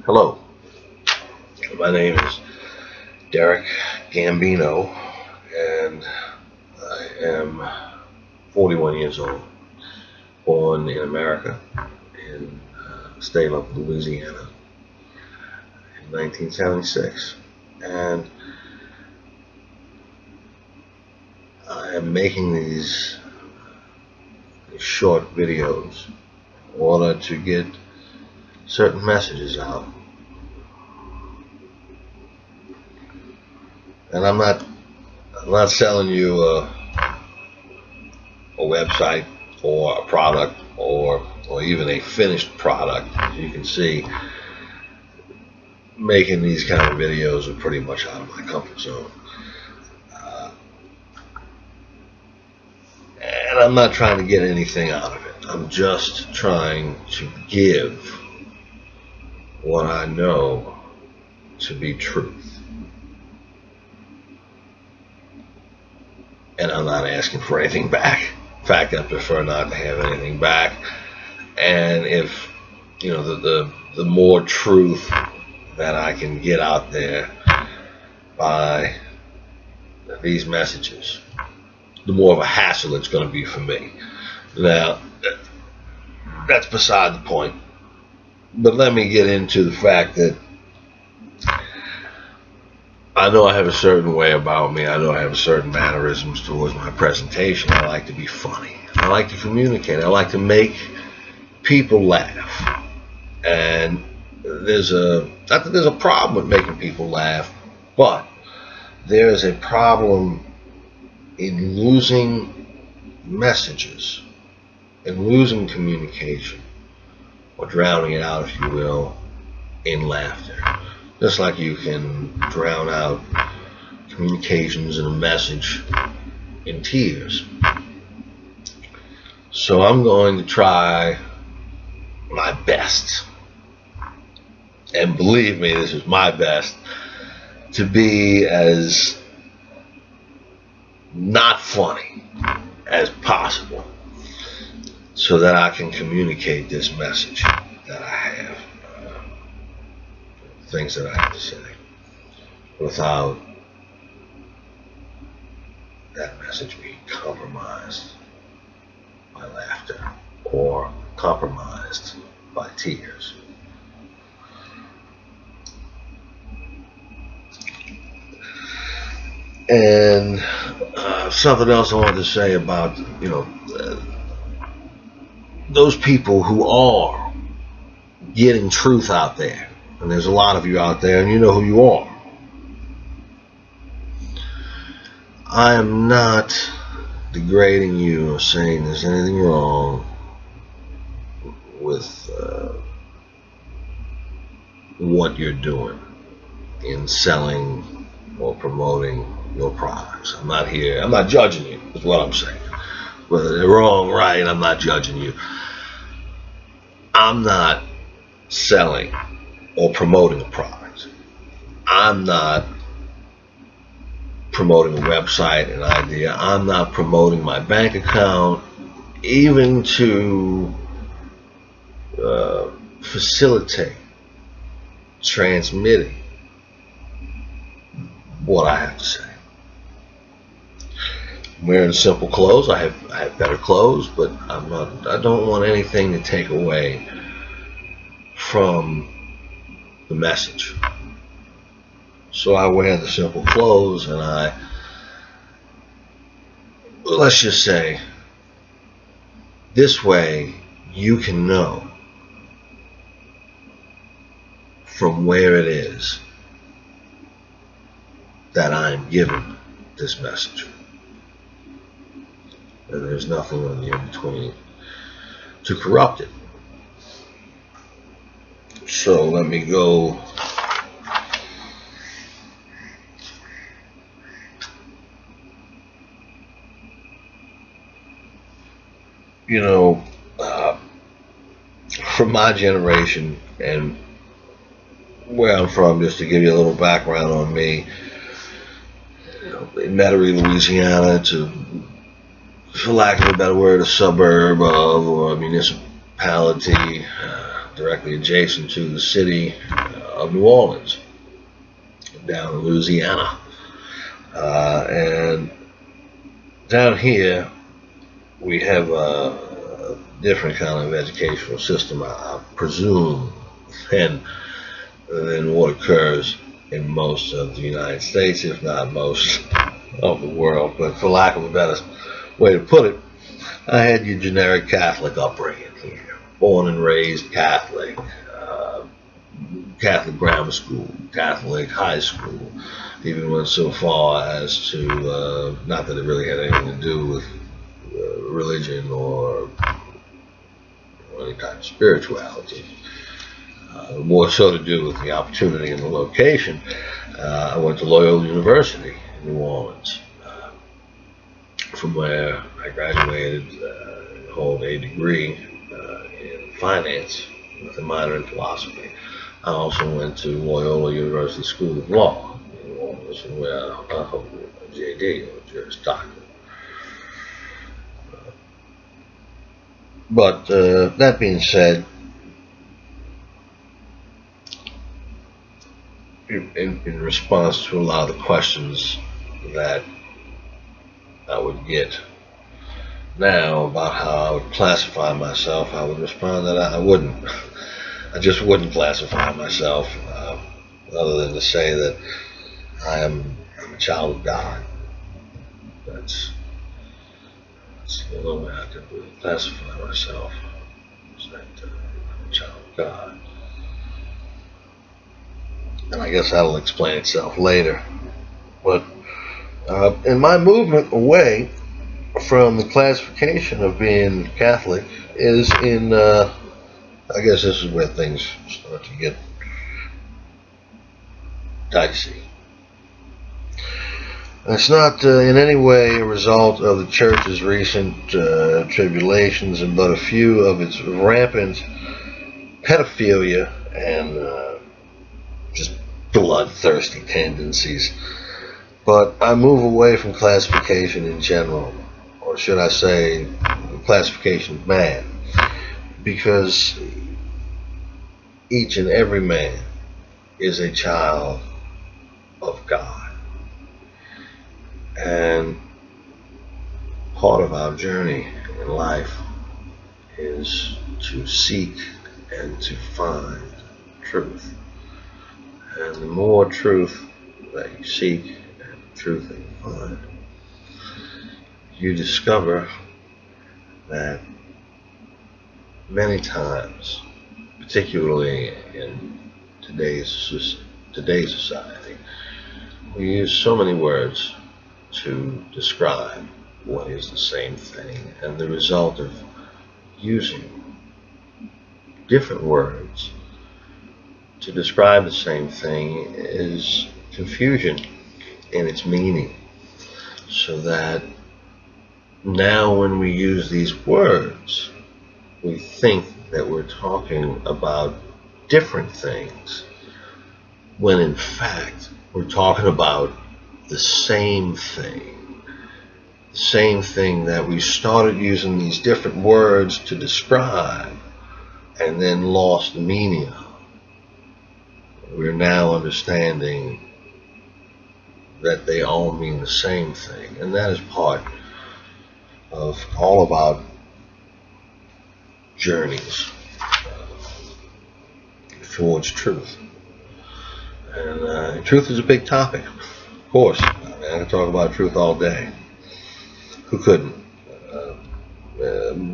Hello, my name is Derek Gambino, and I am 41 years old, born in America, in the state of Louisiana, in 1976, and I am making these short videos in order to get certain messages out. And I'm not selling you a website or a product or even a finished product. As you can see, making these kind of videos are pretty much out of my comfort zone. And I'm not trying to get anything out of it. I'm just trying to give what I know to be truth. And I'm not asking for anything back. In fact, I prefer not to have anything back. And if, you know, the more truth that I can get out there by these messages, the more of a hassle it's going to be for me. Now, that's beside the point. But let me get into the fact that I know I have a certain way about me. I know I have certain mannerisms towards my presentation. I like to be funny. I like to communicate. I like to make people laugh. And not that there's a problem with making people laugh, but there is a problem in losing messages and losing communication, or drowning it out, if you will, in laughter. Just like you can drown out communications and a message in tears. So I'm going to try my best, and believe me, this is my best, to be as not funny as possible, so that I can communicate this message that I have, things that I have to say, without that message being compromised by laughter or compromised by tears. And something else I wanted to say about, those people who are getting truth out there, and there's a lot of you out there, and you know who you are. I am not degrading you or saying there's anything wrong with what you're doing in selling or promoting your products. I'm not judging you, is what I'm saying. Whether they're wrong, right, I'm not judging you. I'm not selling or promoting a product. I'm not promoting a website, an idea. I'm not promoting my bank account, even to facilitate transmitting what I have to say. I'm wearing simple clothes. I have better clothes, but I don't want anything to take away from the message. So I wear the simple clothes, and let's just say, this way you can know from where it is that I'm giving this message. And there's nothing on the in-between to corrupt it. So let me go from my generation and where I'm from, just to give you a little background on me. In Metairie, Louisiana, for lack of a better word, a suburb of or a municipality directly adjacent to the city. of New Orleans, down in Louisiana. And down here, we have a different kind of educational system, I presume, than what occurs in most of the United States, if not most of the world. But for lack of a better way to put it, I had your generic Catholic upbringing here. Born and raised Catholic, Catholic grammar school, Catholic high school, even went so far as to, not that it really had anything to do with religion or any kind of spirituality, more so to do with the opportunity and the location. I went to Loyola University in New Orleans, from where I graduated and hold a degree in finance with a minor in philosophy. I also went to Loyola University School of Law in New Orleans, where I hold a JD, or Juris Doctorate. But that being said, in response to a lot of the questions that I would get now about how I would classify myself, I would respond that I wouldn't. I just wouldn't classify myself, other than to say that I'm a child of God. That's the only way I could really classify myself, is that I'm a child of God. And I guess that'll explain itself later. But in my movement away from the classification of being Catholic is in, I guess this is where things start to get dicey. It's not in any way a result of the Church's recent tribulations, and but a few of its rampant pedophilia and just bloodthirsty tendencies. But I move away from classification in general, or should I say classification of man, because each and every man is a child of God. And part of our journey in life is to seek and to find truth. And the more truth that you seek and the truth that you find, you discover that many times, particularly in today's society, we use so many words to describe what is the same thing, and the result of using different words to describe the same thing is confusion in its meaning. So that now when we use these words, we think that we're talking about different things, when in fact we're talking about the same thing that we started using these different words to describe and then lost the meaning of. We're now understanding that they all mean the same thing, and that is part of all of our journeys towards truth. And truth is a big topic, of course. I can talk about truth all day. Who couldn't?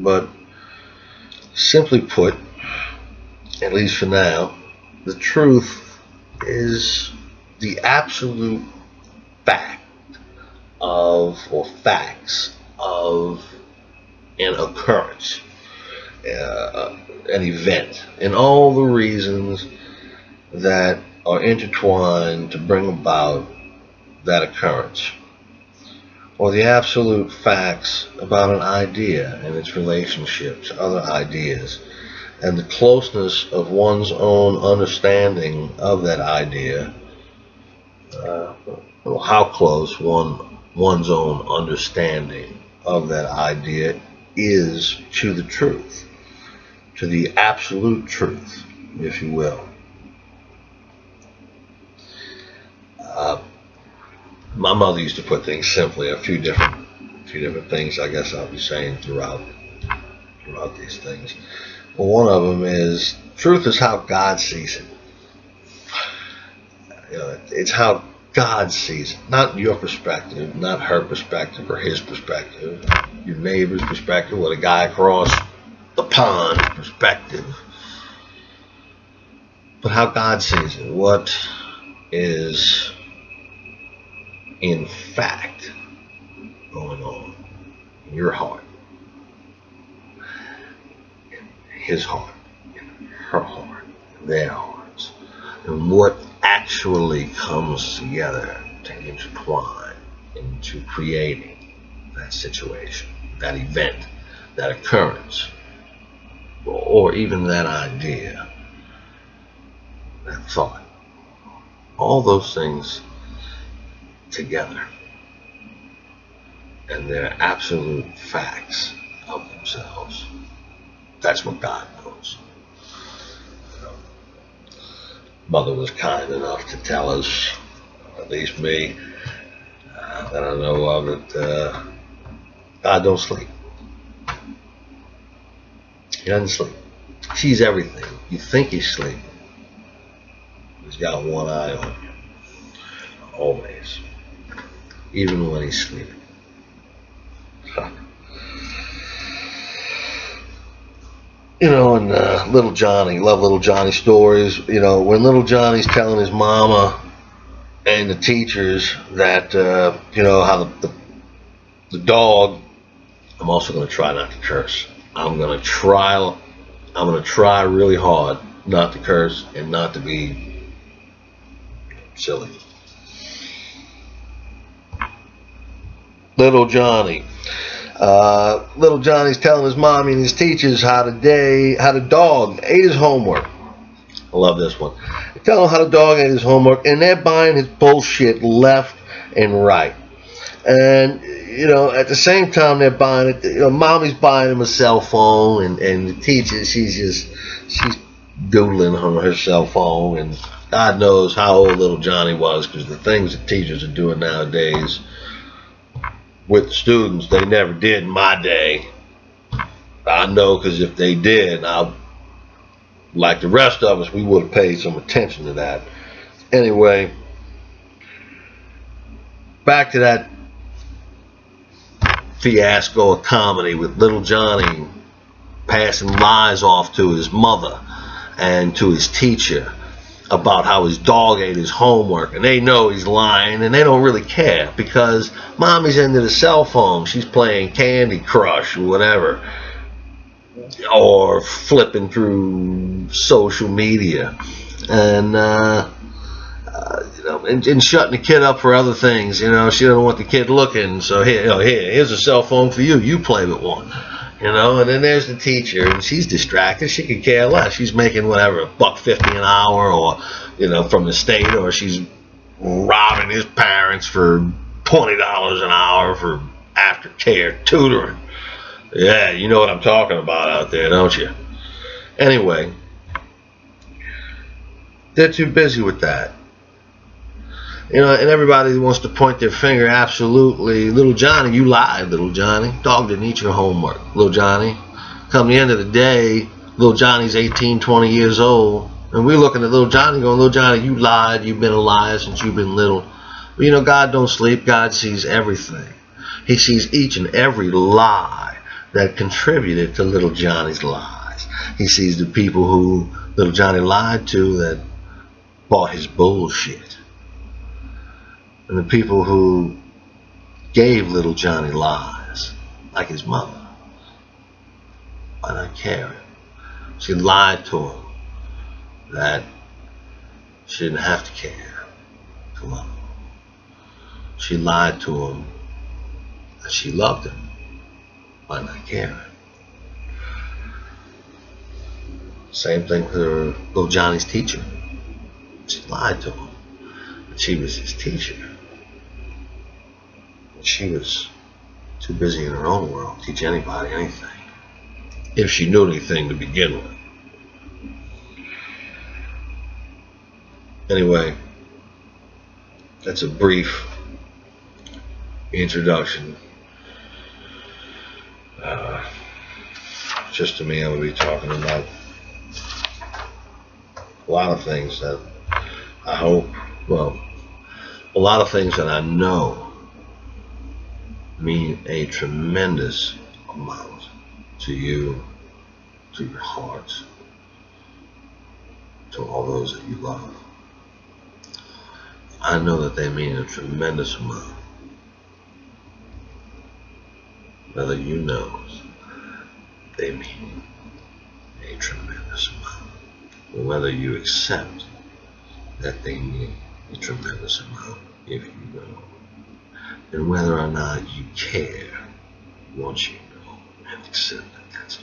But simply put, at least for now, the truth is the absolute fact of, or facts of, an occurrence, an event, and all the reasons that are intertwined to bring about that occurrence, or the absolute facts about an idea and its relationship to other ideas, and the closeness of one's own understanding of that idea, or how close one's own understanding of that idea is to the truth, to the absolute truth, if you will. My mother used to put things simply. A few different things I guess I'll be saying throughout these things. Well, one of them is truth is how God sees it. You know, it's how God sees it, not your perspective, not her perspective or his perspective, your neighbor's perspective, or the guy across the pond perspective, but how God sees it. What is in fact going on in your heart, in his heart, in her heart, in their hearts, and what actually comes together to intertwine into creating that situation, that event, that occurrence, or even that idea, that thought. All those things together, and they're absolute facts of themselves. That's what God knows. Mother was kind enough to tell us, at least me, that I know of, that God don't sleep. He doesn't sleep. He sees everything. You think he's sleeping. He's got one eye on you. Always. Even when he's sleeping. You know, and little Johnny, love little Johnny stories. You know, when little Johnny's telling his mama and the teachers that, you know, how the dog, I'm also going to try not to curse. I'm going to try really hard not to curse and not to be silly. Little Johnny's telling his mommy and his teachers how the dog ate his homework. I love this one. They tell him how the dog ate his homework, and they're buying his bullshit left and right. And you know, at the same time they're buying it, you know, mommy's buying him a cell phone, and the teacher, she's doodling on her cell phone, and God knows how old little Johnny was, because the things that teachers are doing nowadays with the students, they never did in my day. I know, because if they did, like the rest of us, we would have paid some attention to that. Anyway, back to that fiasco of comedy with little Johnny passing lies off to his mother and to his teacher about how his dog ate his homework, and they know he's lying, and they don't really care because mommy's into the cell phone. She's playing Candy Crush or whatever, or flipping through social media, and you know, and shutting the kid up for other things. You know, she doesn't want the kid looking, so here's a cell phone for you. You play with one. You know, and then there's the teacher, and she's distracted. She could care less. She's making whatever, $1.50 an hour, or you know, from the state, or she's robbing his parents for $20 an hour for aftercare tutoring. Yeah, you know what I'm talking about out there, don't you? Anyway, they're too busy with that. You know, and everybody wants to point their finger. Absolutely. Little Johnny, you lied, little Johnny. Dog didn't eat your homework, little Johnny. Come the end of the day, little Johnny's 18, 20 years old. And we're looking at little Johnny going, little Johnny, you lied. You've been a liar since you've been little. But you know, God don't sleep. God sees everything. He sees each and every lie that contributed to little Johnny's lies. He sees the people who little Johnny lied to that bought his bullshit. And the people who gave little Johnny lies, like his mother, by not caring. She lied to him that she didn't have to care to love him. She lied to him that she loved him by not caring. Same thing with little Johnny's teacher. She lied to him that she was his teacher. She was too busy in her own world to teach anybody anything, if she knew anything to begin with. Anyway, that's a brief introduction. Just to me, I'm going to be talking about a lot of things that I hope, well, a lot of things that I know mean a tremendous amount to you, to your hearts, to all those that you love. I know that they mean a tremendous amount. Whether you know they mean a tremendous amount, or whether you accept that they mean a tremendous amount, if you know, and whether or not you care once you know and accept that that's